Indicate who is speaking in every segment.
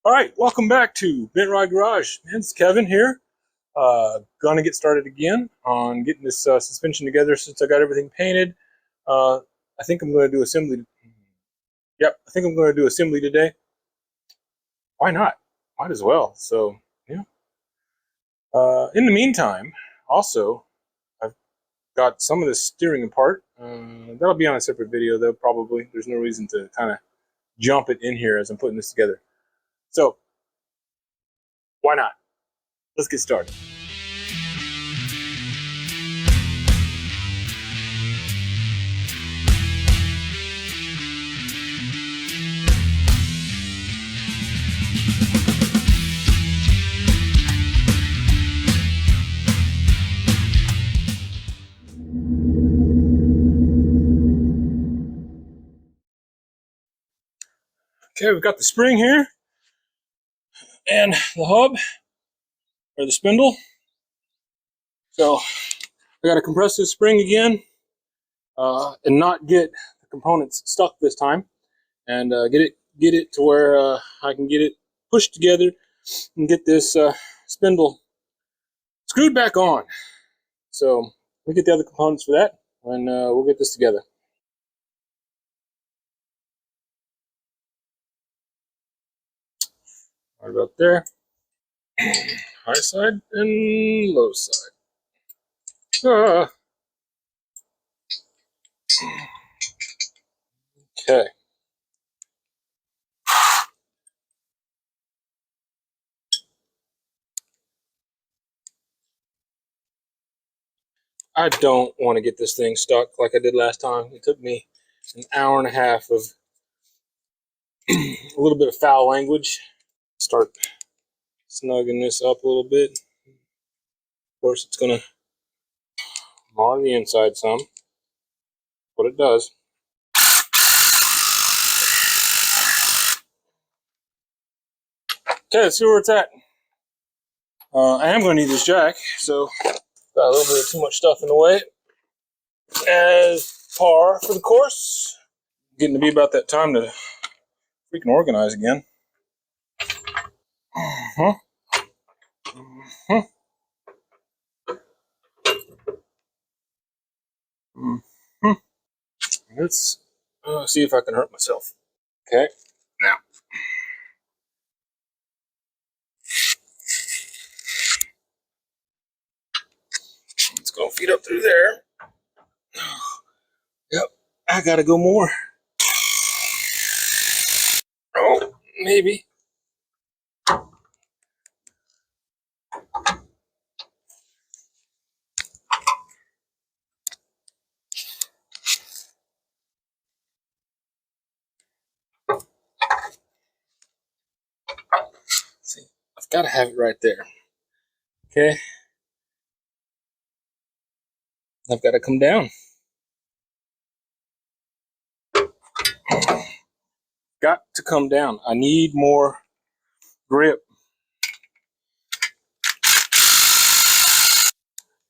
Speaker 1: All right, welcome back to Bent Rod Garage. Man, it's Kevin here. Gonna get started again on getting this suspension together since I got everything painted. Uh, I think I'm going to do assembly. Yep, I think I'm going to do assembly today. Why not? Might as well. So, yeah. In the meantime, also, I've got some of the steering apart. That'll be on a separate video, though, probably. There's no reason to kind of jump it in here as I'm putting this together. So, why not? Let's get started. Okay, we've got the spring here and the hub or the spindle. So I got to compress this spring again and not get the components stuck this time, and get it to where I can get it pushed together and get this spindle screwed back on. So we get the other components for that, and we'll get this together. Right about there. High side and low side. Okay. I don't want to get this thing stuck like I did last time. It took me an hour and a half of a little bit of foul language. Start snugging this up a little bit. Of course, it's going to mar the inside some. What it does. Okay, let's see where it's at. I am going to need this jack, so got a little bit of too much stuff in the way. As par for the course. Getting to be about that time to freaking organize again. Let's see if I can hurt myself. Okay, now. It's going to feed up through there. Yep, I got to go more. Oh, maybe. See, I've got to have it right there. Okay. I've got to come down. Got to come down. I need more grip.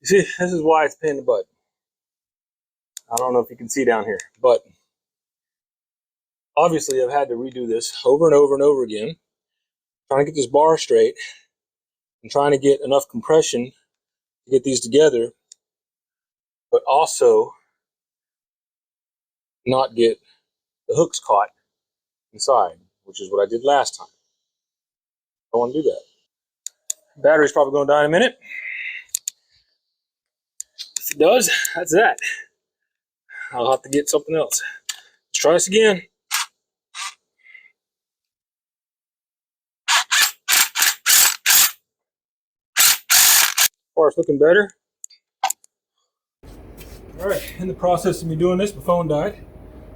Speaker 1: You see, this is why it's a pain in the butt. I don't know if you can see down here, but obviously I've had to redo this over and over and over again, trying to get this bar straight and trying to get enough compression to get these together, but also not get the hooks caught inside, which is what I did last time. I don't want to do that. Battery's probably going to die in a minute. If it does, that's that. I'll have to get something else. Let's try this again. It's looking better. All right, in the process of me doing this, my phone died.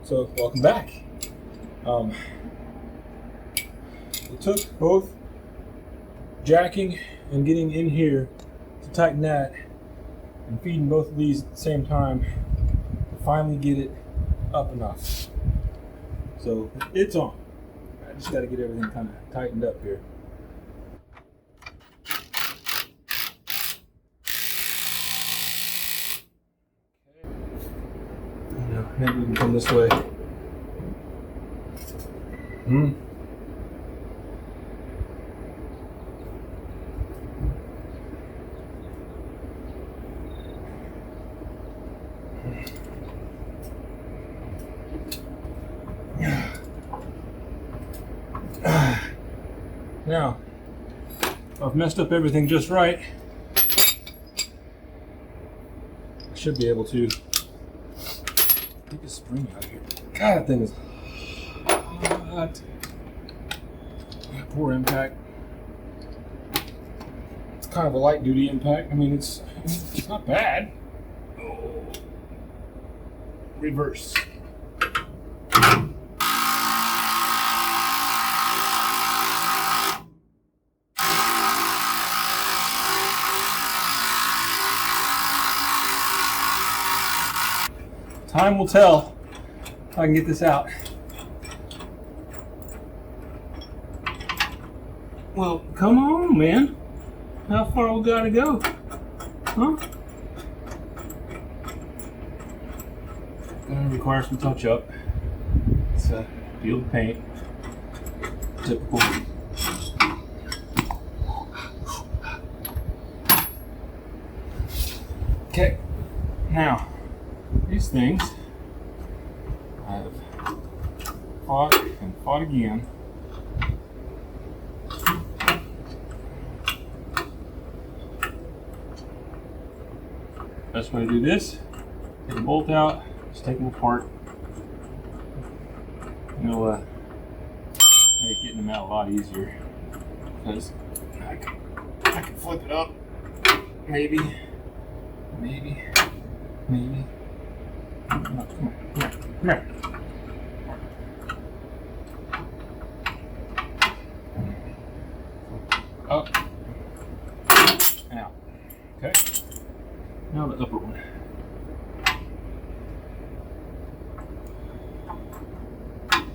Speaker 1: So welcome back. It took both jacking and getting in here to tighten that and feeding both of these at the same time to finally get it up enough. So it's on. I just got to get everything kind of tightened up here. Maybe we can come this way. Now, I've messed up everything just right. I should be able to take this spring out of here. God, that thing is hot. Poor impact. It's kind of a light duty impact. I mean, it's not bad. Oh. Reverse. Time will tell if I can get this out. Well, come on, man. How far we gotta go? Huh? Gonna require some touch up. It's a field paint. Typical. Okay. Now, these things I've fought and fought again. Best way to do this, get the bolt out, just take them apart. It'll make getting them out a lot easier because I can flip it up, maybe. Come here. Up and out. Okay. Now the upper one.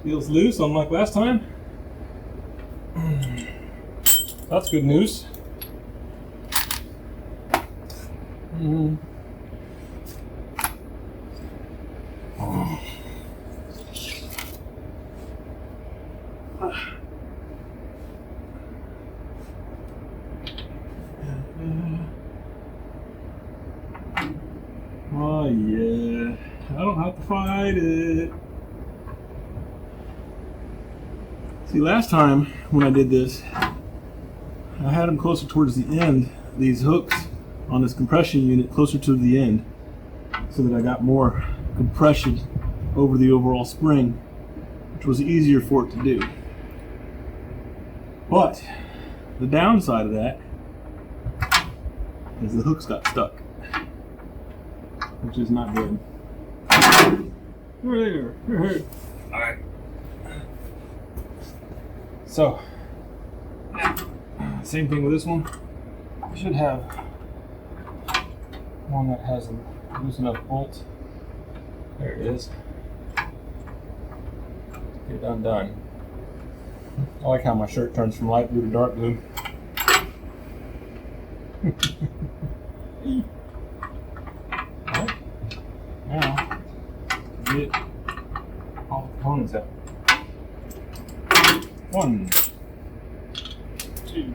Speaker 1: Feels loose, unlike last time. That's good news. Oh yeah, I don't have to fight it. See, last time when I did this, I had them closer towards the end, these hooks on this compression unit closer to the end, so that I got more compression over the overall spring, which was easier for it to do. But the downside of that is the hooks got stuck, which is not good. There. All right. So, same thing with this one. I should have one that has a loose enough bolt. There it is. Get it undone. I like how my shirt turns from light blue to dark blue. Right. Now, get all the components out. 1, 2,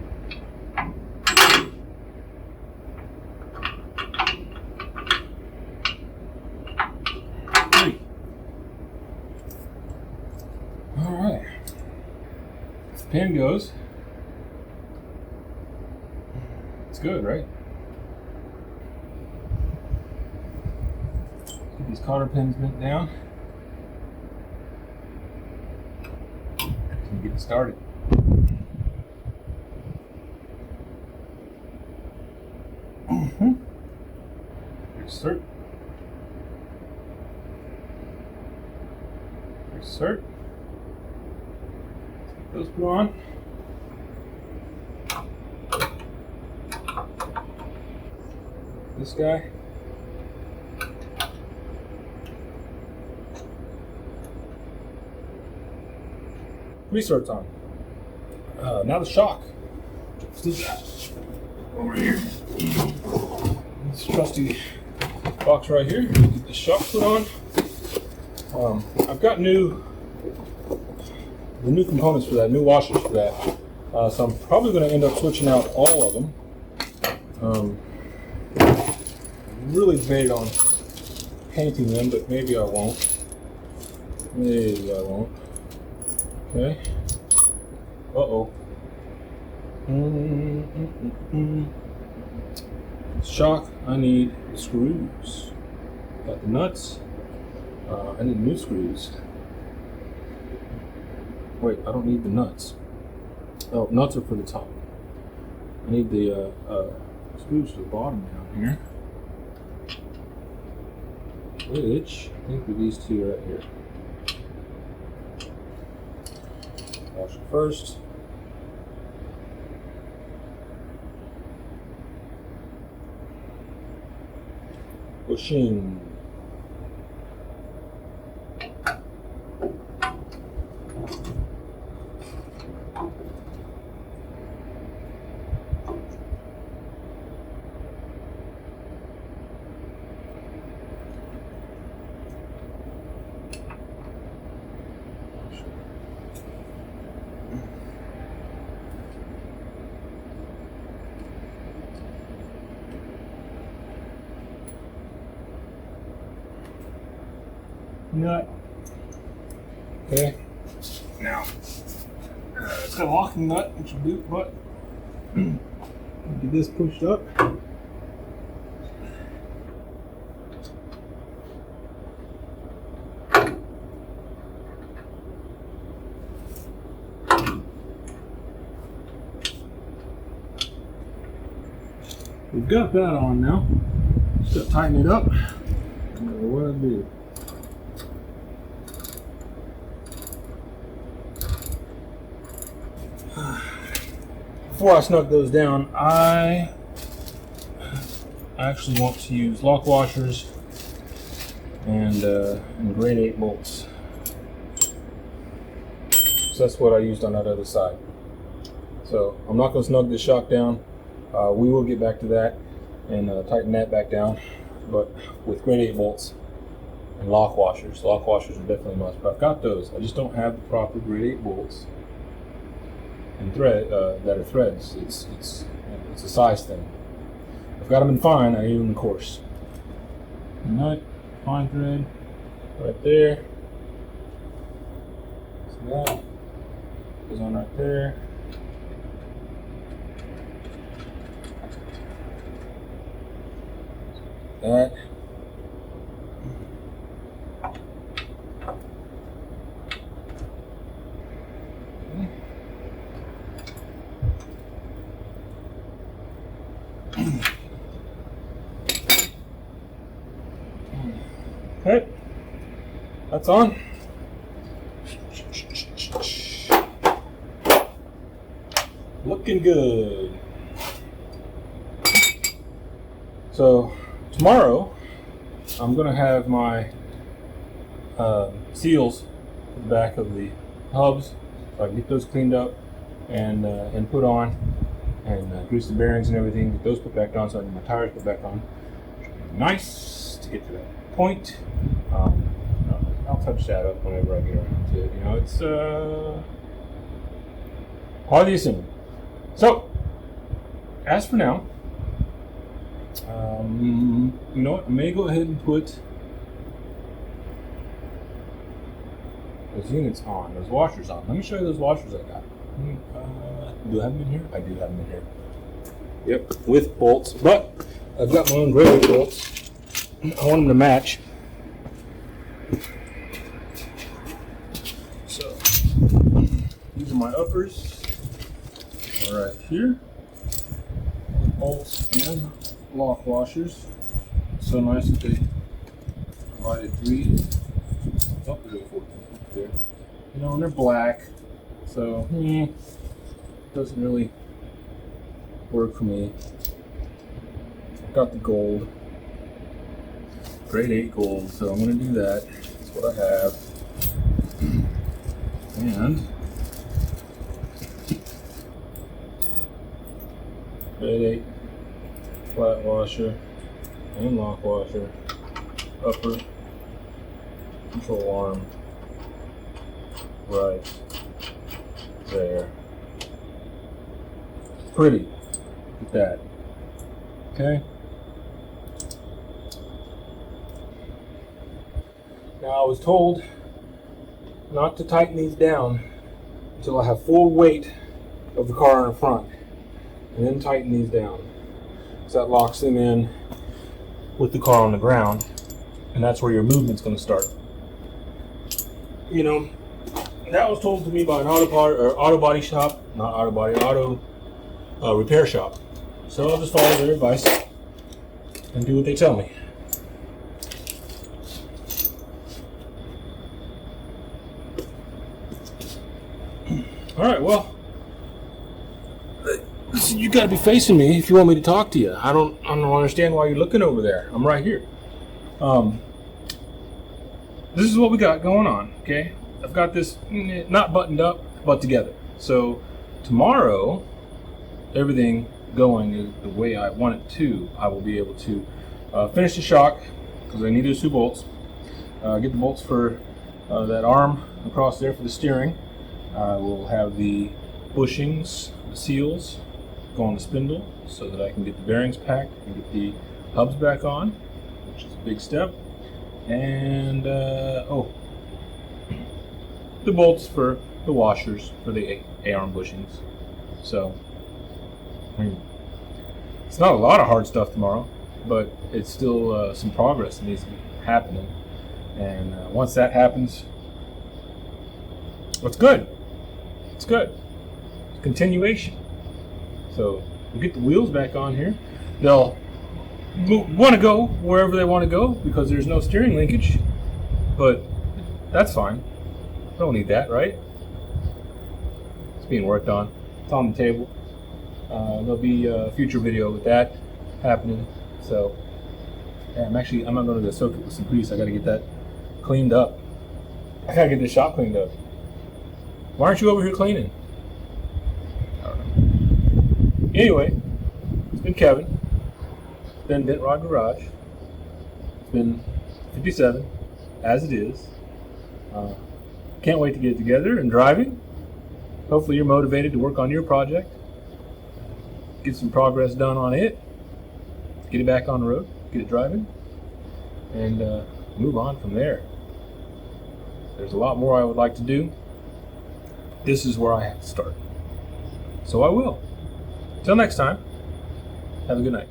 Speaker 1: 3. All right. The pin goes. It's good, right? Get these cotter pins bent down. Get it started. Insert. Insert. Those put on. This guy. Resorts on. Now the shock. Let's do that. Over here. This trusty box right here. Get the shock put on. I've got the new components for that, new washers for that. So I'm probably going to end up switching out all of them. Really debated on painting them, but maybe I won't. Okay. Uh-oh. Shock, I need the screws. Got the nuts. I need new screws. Wait, I don't need the nuts. Oh, nuts are for the top. I need the screws to the bottom down here. Which, I think are these two right here. Wash it first. Pushing. Nut. Okay. Now, it's got a locking nut, which will do, but get this pushed up. We've got that on now. Just gotta tighten it up. No matter what I do. Before I snug those down, I actually want to use lock washers and grade 8 bolts. So that's what I used on that other side. So I'm not going to snug this shock down. We will get back to that and tighten that back down, but with grade 8 bolts and lock washers. Lock washers are definitely a must, but I've got those. I just don't have the proper grade 8 bolts and thread that are threads. It's a size thing. I've got them in fine. I need them in coarse. Nut, fine thread, right there. See that goes on right there. That. Okay, that's on. Looking good. So tomorrow I'm gonna have my seals at the back of the hubs, so I can get those cleaned up and put on, and grease the bearings and everything. Get those put back on, so I can get my tires put back on. Nice to get to that point. I'll touch that up whenever I get around to it. You know, it's hardly assuming. So, as for now, you know what? I may go ahead and put those units on, those washers on. Let me show you those washers I got. Do I have them in here? I do have them in here. Yep, with bolts, but I've got my own grade bolts. I want them to match. So, these are my uppers. All right here. Bolts and lock washers. So nice that they provided 3. Oh, there's a 14 there. You know, and they're black, so doesn't really work for me. I've got the gold, grade 8 gold, so I'm going to do that. That's what I have. And grade 8 flat washer and lock washer, upper control arm right there. Pretty. Look at that. Okay. Now I was told not to tighten these down until I have full weight of the car in the front, and then tighten these down. So that locks them in with the car on the ground, and that's where your movement's going to start. You know, that was told to me by an auto body shop, not auto body, auto repair shop. So I'll just follow their advice and do what they tell me. All right, well, you got to be facing me if you want me to talk to you. I don't understand why you're looking over there. I'm right here. This is what we got going on. Okay, I've got this not buttoned up, but together. So tomorrow, everything going the way I want it to. I will be able to finish the shock because I need those 2 bolts. Get the bolts for that arm across there for the steering. We'll have the bushings, the seals, go on the spindle so that I can get the bearings packed and get the hubs back on, which is a big step. And the bolts for the washers for the A-arm bushings. So, I mean, it's not a lot of hard stuff tomorrow, but it's still some progress that needs to be happening. And once that happens, it's good. It's good. It's continuation. So we'll get the wheels back on here. They'll want to go wherever they want to go because there's no steering linkage, but that's fine. Don't need that, right? It's being worked on. It's on the table. There'll be a future video with that happening. So yeah, I'm not going to go soak it with some grease. I got to get that cleaned up. I got to get this shop cleaned up. Why aren't you over here cleaning? I don't know. Anyway, it's been Kevin. It's been Bent Rod Garage. It's been 57, as it is. Can't wait to get it together and driving. Hopefully you're motivated to work on your project. Get some progress done on it. Get it back on the road. Get it driving. And move on from there. There's a lot more I would like to do. This is where I have to start. So I will. Till next time, have a good night.